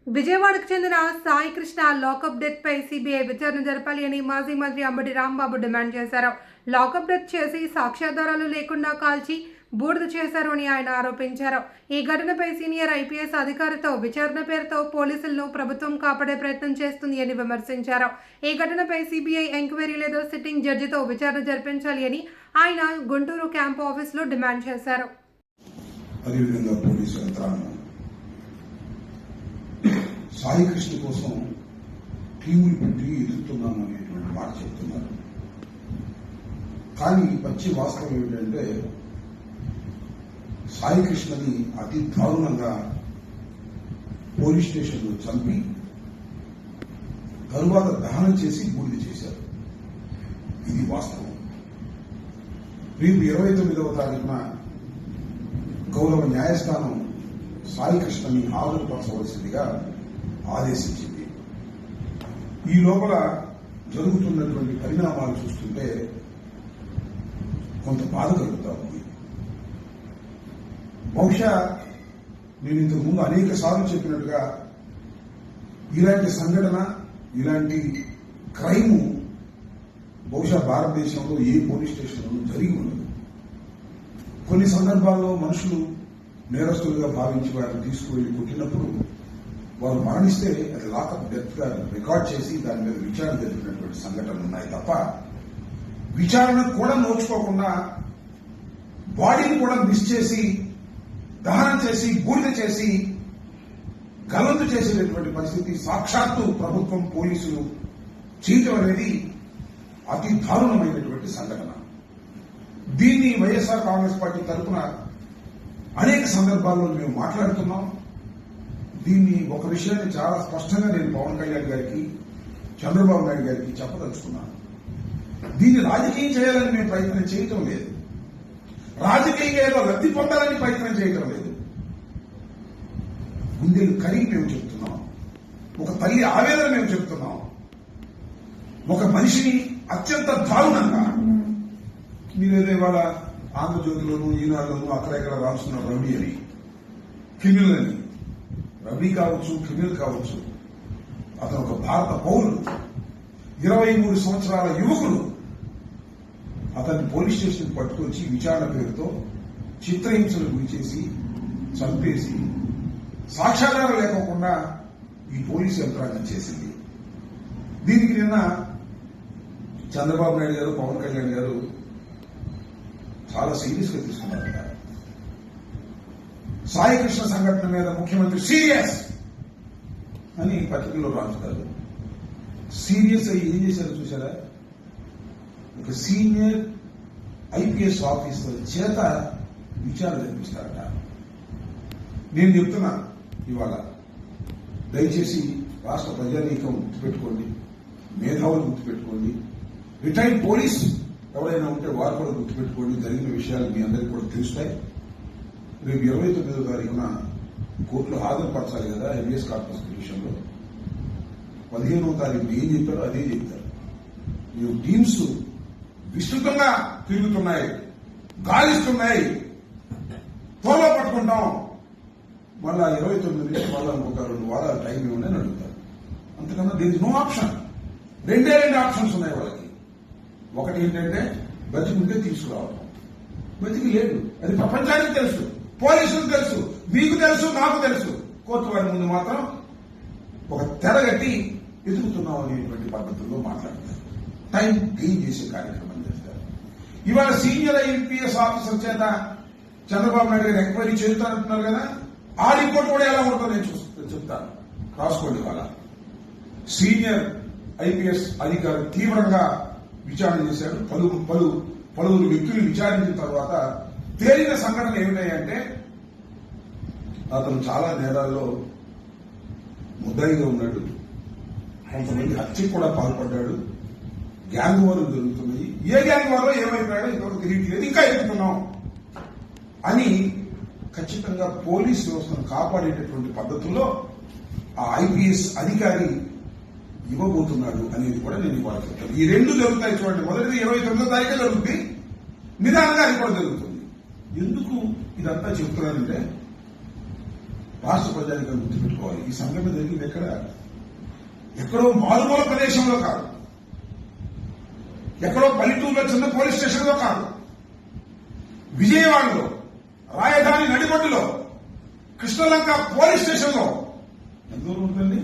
విజయవాడకు చెందిన Saikrishna lockup death పై CBI విచారణ జరపాలి అని మాజీ మంత్రి అంబటి రాంబాబు డిమాండ్ చేశారు. లాకప్ డెత్ చేసి సాక్ష్యాధారాలు లేకుండా కాల్చి బూడిద చేశారు అని ఆయన ఆరోపించారు. ఈ ఘటనపై సీనియర్ ఐపీఎస్ అధికారితో విచారణ పేరుతో పోలీసులను ప్రభుత్వం కాపాడే ప్రయత్నం చేస్తుంది అని విమర్శించారు. ఈ ఘటనపై సిబిఐ ఎంక్వైరీ లేదా సిట్టింగ్ జడ్జితో విచారణ జరిపించాలి అని ఆయన గుంటూరు క్యాంప్ ఆఫీసులో డిమాండ్ చేశారు. సాయికృష్ణ కోసం టీములు పెట్టి ఎదుగుతున్నాను అనేటువంటి మాట చెప్తున్నారు. కానీ పచ్చి వాస్తవం ఏమిటంటే సాయికృష్ణని అతి దారుణంగా పోలీస్ స్టేషన్లో చంపి తరువాత దహనం చేసి బూడిద చేశారు. ఇది వాస్తవం. రేపు 29వ తారీఖున గౌరవ న్యాయస్థానం సాయికృష్ణని హాజరుపరచవలసిందిగా ఆదేశించింది. ఈ లోపల జరుగుతున్నటువంటి పరిణామాలు చూస్తుంటే కొంత బాధ కలుగుతా ఉంది. బహుశా నేను ఇంతకు ముందు అనేక సార్లు చెప్పినట్టుగా ఇలాంటి సంఘటన, ఇలాంటి క్రైమ్ బహుశా భారతదేశంలో ఏ పోలీస్ స్టేషన్లో జరిగి ఉండదు. కొన్ని సందర్భాల్లో మనుషులు నేరస్తులుగా భావించి వారిని తీసుకువెళ్లి కొట్టినప్పుడు వారు మరణిస్తే అది లాకప్ డెత్ గా రికార్డ్ చేసి దాని మీద విచారణ జరిపినటువంటి సంఘటనలు ఉన్నాయి తప్ప విచారణ కూడా నోచుకోకుండా బాడీని కూడా మిస్ చేసి దహనం చేసి బూడిద చేసి గల్లంతు చేసేటటువంటి పరిస్థితి సాక్షాత్తు ప్రభుత్వం పోలీసులు చేయటం అనేది అతి దారుణమైనటువంటి సంఘటన. దీన్ని వైఎస్ఆర్ కాంగ్రెస్ పార్టీ తరఫున అనేక సందర్భాల్లో మేము మాట్లాడుతున్నాం. దీన్ని ఒక విషయాన్ని చాలా స్పష్టంగా నేను పవన్ కళ్యాణ్ గారికి, చంద్రబాబు నాయుడు గారికి చెప్పదలుచుకున్నాను. దీన్ని రాజకీయం చేయాలని మేము ప్రయత్నం చేయటం లేదు. రాజకీయంగా ఏదో లబ్ధి పొందాలని ప్రయత్నం చేయటం లేదు. గుండెలు కరిగి మేము చెప్తున్నాం. ఒక తల్లి ఆవేదన మేము చెప్తున్నాం. ఒక మనిషిని అత్యంత దారుణంగా మీరేదో ఇవాళ ఆంధ్రజ్యోతిలోను, ఈనాడులోను అక్కడెక్కడ రాస్తున్న రౌడీ అని, క్రిమినల్ అని. రౌడీ కావచ్చు, క్రిమినల్ కావచ్చు, అతను ఒక భారత పౌరుడు, 23 సంవత్సరాల యువకుడు. అతన్ని పోలీస్ స్టేషన్ పట్టుకొచ్చి విచారణ పేరుతో చిత్రహింసలు గురి చేసి చంపేసి సాక్ష్యాధారం లేకోకుండా ఈ పోలీసు యంత్రాంగం చేసింది. దీనికి నిన్న చంద్రబాబు నాయుడు గారు, పవన్ కళ్యాణ్ గారు చాలా సీరియస్ గా తీసుకున్నారట. సాయికృష్ణ సంఘటన మీద ముఖ్యమంత్రి సీరియస్ అని పత్రికల్లో రాస్తారు. సీరియస్ అయ్యి ఏం చేశారో చూసారా? ఒక సీనియర్ ఐపీఎస్ ఆఫీసర్ చేత విచారణ జరిపిస్తారట. నేను చెప్తున్నా ఇవాళ, దయచేసి రాష్ట్ర ప్రజానీకం గుర్తుపెట్టుకోండి, మేధావులు గుర్తుపెట్టుకోండి, రిటైర్డ్ పోలీస్ ఎవరైనా ఉంటే వారు కూడా గుర్తుపెట్టుకోండి. జరిగిన విషయాలు మీ అందరికీ కూడా తెలుస్తాయి. రేపు 29వ తారీఖున కోర్టులో హాజరుపరచాలి కదా ఎంబీఎస్ కార్పస్ విషయంలో. 15వ తారీఖున ఏం చెప్పారో అదే చెప్తారు. ఈ టీమ్స్ విస్తృతంగా తిరుగుతున్నాయి, గాలిస్తున్నాయి, త్వరలో పట్టుకుంటాం, మళ్ళా 29 నుంచి మళ్ళా ఇంకొక 2 వారాలు టైం ఇవ్వండి అని అడుగుతారు. అంతకన్నా దేర్ ఇస్ నో ఆప్షన్. రెండే ఆప్షన్స్ ఉన్నాయి వాళ్ళకి. ఒకటి ఏంటంటే బతికుంటే తీసుకురావడం. బతికి లేదు, అది ప్రపంచానికి తెలుసు, పోలీసులకు తెలుసు, మీకు తెలుసు, నాకు తెలుసు. కోర్టు వారి ముందు మాత్రం ఒక తెరగట్టి ఎదుగుతున్నాం అనేటువంటి పద్ధతుల్లో మాట్లాడతారు. టైం గెయిన్ చేసే కార్యక్రమం చేస్తారు. ఇవాళ సీనియర్ ఐపీఎస్ ఆఫీసర్ చేత చంద్రబాబు నాయుడు గారు ఎంక్వైరీ చేస్తారంటున్నారు కదా, ఆ రిపోర్ట్ కూడా ఎలా ఉంటుందో నేను చెప్తాను, రాసుకోండి. ఇవాళ సీనియర్ ఐపీఎస్ అధికారి తీవ్రంగా విచారణ చేశాడు. పలువురు వ్యక్తులు విచారించిన తర్వాత తేలిన సంఘటన ఏమిటాయంటే అతను చాలా నేరాల్లో ముద్దాయిగా ఉన్నాడు, కొంతమంది హత్యకు కూడా పాల్పడ్డాడు, గ్యాంగ్ వార్లు జరుగుతున్నాయి. ఏ గ్యాంగ్ వార్లో ఏమైపోయాడో ఇంతవరకు తెలియట్లేదు, ఇంకా ఎదుగుతున్నాం అని ఖచ్చితంగా పోలీస్ వ్యవస్థను కాపాడేటటువంటి పద్ధతుల్లో ఆ ఐపీఎస్ అధికారి ఇవ్వబోతున్నాడు అనేది కూడా నేను ఇవాళ చెప్తాను. ఈ 2 జరుగుతాయి చూడండి. మొదటిది 29వ తారీఖే జరుగుతుంది, నిదానంగా అది కూడా జరుగుతుంది. ఎందుకు ఇదంతా చెప్తున్నానంటే రాష్ట్ర ప్రజానికం గుర్తుపెట్టుకోవాలి. ఈ సంఘటన జరిగింది ఎక్కడో మారుమూల ప్రదేశంలో కాదు, ఎక్కడో పల్లెటూరులో చిన్న పోలీస్ స్టేషన్లో కాదు, విజయవాడలో రాజధాని నడిబొడ్డులో కృష్ణలంక పోలీస్ స్టేషన్లో ఎంత దూరం ఉంటుంది?